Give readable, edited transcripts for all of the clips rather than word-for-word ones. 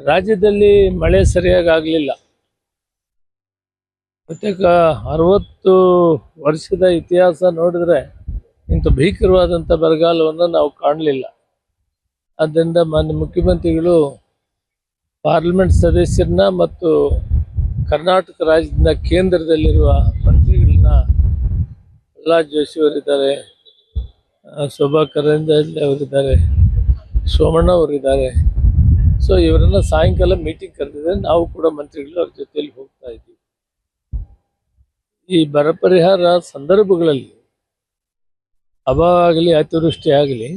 ರಾಜ್ಯದಲ್ಲಿ ಮಳೆ ಸರಿಯಾಗಿ ಆಗಲಿಲ್ಲ. ಬಹುತೇಕ 60 ವರ್ಷದ ಇತಿಹಾಸ ನೋಡಿದ್ರೆ ಇಂಥ ಭೀಕರವಾದಂಥ ಬರಗಾಲವನ್ನು ನಾವು ಕಾಣಲಿಲ್ಲ. ಆದ್ದರಿಂದ ಮಾನ್ಯ ಮುಖ್ಯಮಂತ್ರಿಗಳು ಪಾರ್ಲಿಮೆಂಟ್ ಸದಸ್ಯರನ್ನ ಮತ್ತು ಕರ್ನಾಟಕ ರಾಜ್ಯದ ಕೇಂದ್ರದಲ್ಲಿರುವ ಮಂತ್ರಿಗಳನ್ನ ಪ್ರಹ್ಲಾದ್ ಜೋಶಿ ಅವರಿದ್ದಾರೆ, ಶೋಭಾ ಕರಂದ್ಲಾಜೆ ಅವರಿದ್ದಾರೆ, ಸೋಮಣ್ಣ ಅವರಿದ್ದಾರೆ. ಸೊ ಇವರನ್ನ ಸಾಯಂಕಾಲ ಮೀಟಿಂಗ್ ಕರೆದಿದ್ದಾರೆ. ನಾವು ಕೂಡ ಮಂತ್ರಿಗಳು ಅವ್ರ ಜೊತೆಯಲ್ಲಿ ಹೋಗ್ತಾ ಇದ್ದೀವಿ. ಈ ಬರ ಪರಿಹಾರ ಸಂದರ್ಭಗಳಲ್ಲಿ ಅಭಾವ ಆಗಲಿ ಅತಿವೃಷ್ಟಿ ಆಗಲಿ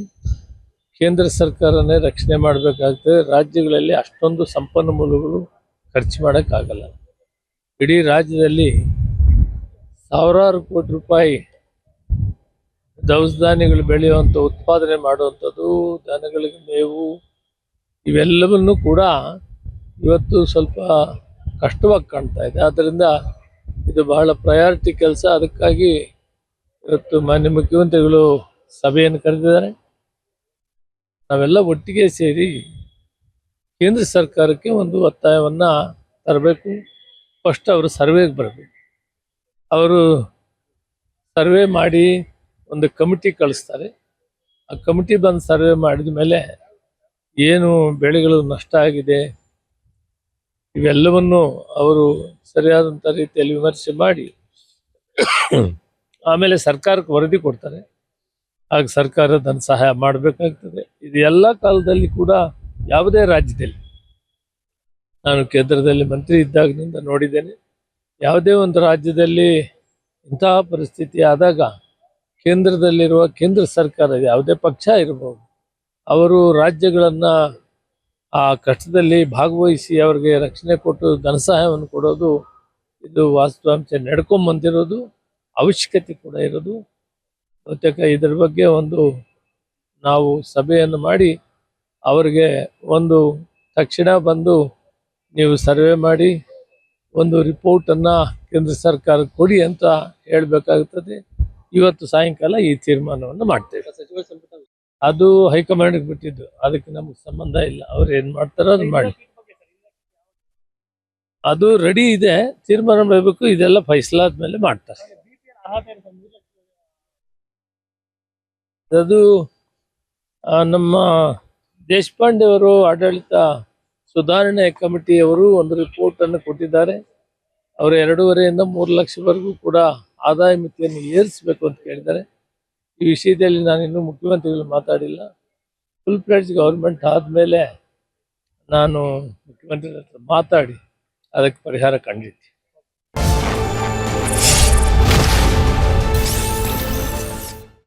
ಕೇಂದ್ರ ಸರ್ಕಾರನೇ ರಕ್ಷಣೆ ಮಾಡಬೇಕಾಗ್ತದೆ. ರಾಜ್ಯಗಳಲ್ಲಿ ಅಷ್ಟೊಂದು ಸಂಪನ್ಮೂಲಗಳು ಖರ್ಚು ಮಾಡೋಕ್ಕಾಗಲ್ಲ. ಇಡೀ ರಾಜ್ಯದಲ್ಲಿ ಸಾವಿರಾರು ಕೋಟಿ ರೂಪಾಯಿ ದವಸ ಧಾನ್ಯಗಳು ಬೆಳೆಯುವಂಥ ಉತ್ಪಾದನೆ ಮಾಡುವಂಥದ್ದು, ದನಗಳಿಗೆ ಮೇವು, ಇವೆಲ್ಲವನ್ನೂ ಕೂಡ ಇವತ್ತು ಸ್ವಲ್ಪ ಕಷ್ಟವಾಗಿ ಕಾಣ್ತಾ ಇದೆ. ಆದ್ದರಿಂದ ಇದು ಬಹಳ ಪ್ರಯಾರಿಟಿ ಕೆಲಸ. ಅದಕ್ಕಾಗಿ ಇವತ್ತು ಮಾನ್ಯ ಮುಖ್ಯಮಂತ್ರಿಗಳು ಸಭೆಯನ್ನು ಕರೆದಿದ್ದಾರೆ. ನಾವೆಲ್ಲ ಒಟ್ಟಿಗೆ ಸೇರಿ ಕೇಂದ್ರ ಸರ್ಕಾರಕ್ಕೆ ಒಂದು ಒತ್ತಾಯವನ್ನು ತರಬೇಕು. ಫಸ್ಟ್ ಅವರು ಸರ್ವೆಗೆ ಬರಬೇಕು. ಅವರು ಸರ್ವೆ ಮಾಡಿ ಒಂದು ಕಮಿಟಿ ಕಳಿಸ್ತಾರೆ. ಆ ಕಮಿಟಿ ಬಂದು ಸರ್ವೆ ಮಾಡಿದ ಮೇಲೆ ಏನು ಬೆಳೆಗಳು ನಷ್ಟ ಆಗಿದೆ ಇವೆಲ್ಲವನ್ನು ಅವರು ಸರಿಯಾದಂಥ ರೀತಿಯಲ್ಲಿ ವಿಮರ್ಶೆ ಮಾಡಿ ಆಮೇಲೆ ಸರ್ಕಾರಕ್ಕೆ ವರದಿ ಕೊಡ್ತಾರೆ. ಆಗ ಸರ್ಕಾರ ಧನ ಸಹಾಯ ಮಾಡಬೇಕಾಗ್ತದೆ. ಇದು ಎಲ್ಲ ಕಾಲದಲ್ಲಿ ಕೂಡ ಯಾವುದೇ ರಾಜ್ಯದಲ್ಲಿ, ನಾನು ಕೇಂದ್ರದಲ್ಲಿ ಮಂತ್ರಿ ಇದ್ದಾಗಿನಿಂದ ನೋಡಿದ್ದೇನೆ, ಯಾವುದೇ ಒಂದು ರಾಜ್ಯದಲ್ಲಿ ಇಂತಹ ಪರಿಸ್ಥಿತಿ ಆದಾಗ ಕೇಂದ್ರದಲ್ಲಿರುವ ಕೇಂದ್ರ ಸರ್ಕಾರ, ಯಾವುದೇ ಪಕ್ಷ ಇರಬಹುದು, ಅವರು ರಾಜ್ಯಗಳನ್ನು ಆ ಕಷ್ಟದಲ್ಲಿ ಭಾಗವಹಿಸಿ ಅವರಿಗೆ ರಕ್ಷಣೆ ಕೊಟ್ಟು ಧನ ಸಹಾಯವನ್ನು ಕೊಡೋದು, ಇದು ವಾಸ್ತವಾಂಶ ನಡ್ಕೊಂಬಂದಿರೋದು, ಅವಶ್ಯಕತೆ ಕೂಡ ಇರೋದು. ಬಹುತೇಕ ಇದರ ಬಗ್ಗೆ ಒಂದು ನಾವು ಸಭೆಯನ್ನು ಮಾಡಿ ಅವರಿಗೆ ಒಂದು ತಕ್ಷಣ ಬಂದು ನೀವು ಸರ್ವೆ ಮಾಡಿ ಒಂದು ರಿಪೋರ್ಟನ್ನು ಕೇಂದ್ರ ಸರ್ಕಾರಕ್ಕೆ ಕೊಡಿ ಅಂತ ಹೇಳಬೇಕಾಗುತ್ತದೆ. ಇವತ್ತು ಸಾಯಂಕಾಲ ಈ ತೀರ್ಮಾನವನ್ನು ಮಾಡ್ತೇವೆ. ಅದು ಹೈಕಮಾಂಡ್ಗೆ ಬಿಟ್ಟಿದ್ದು, ಅದಕ್ಕೆ ನಮಗೆ ಸಂಬಂಧ ಇಲ್ಲ. ಅವ್ರು ಏನು ಮಾಡ್ತಾರೋ ಅದು ಮಾಡಿ. ಅದು ರೆಡಿ ಇದೆ, ತೀರ್ಮಾನ ಮಾಡಬೇಕು. ಇದೆಲ್ಲ ಫೈಸಲಾ ಆದ್ಮೇಲೆ ಮಾಡ್ತಾರೆ. ಅದು ನಮ್ಮ ದೇಶಪಾಂಡೆ ಅವರು ಆಡಳಿತ ಸುಧಾರಣೆ ಕಮಿಟಿಯವರು ಒಂದು ರಿಪೋರ್ಟನ್ನು ಕೊಟ್ಟಿದ್ದಾರೆ. ಅವರು 2.5 ಇಂದ 3 ಲಕ್ಷವರೆಗೂ ಕೂಡ ಆದಾಯ ಮಿತಿಯನ್ನು ಏರಿಸಬೇಕು ಅಂತ ಕೇಳಿದ್ದಾರೆ. ಈ ವಿಷಯದಲ್ಲಿ ನಾನು ಇನ್ನೂ ಮುಖ್ಯಮಂತ್ರಿಗಳು ಮಾತಾಡಿಲ್ಲ. ಫುಲ್ ಫ್ಲೆಡ್ಜ್ ಗೌರ್ಮೆಂಟ್ ಆದಮೇಲೆ ನಾನು ಮುಖ್ಯಮಂತ್ರಿಗಳ ಹತ್ರ ಮಾತಾಡಿ ಅದಕ್ಕೆ ಪರಿಹಾರ ಕಂಡಿದ್ದೆ.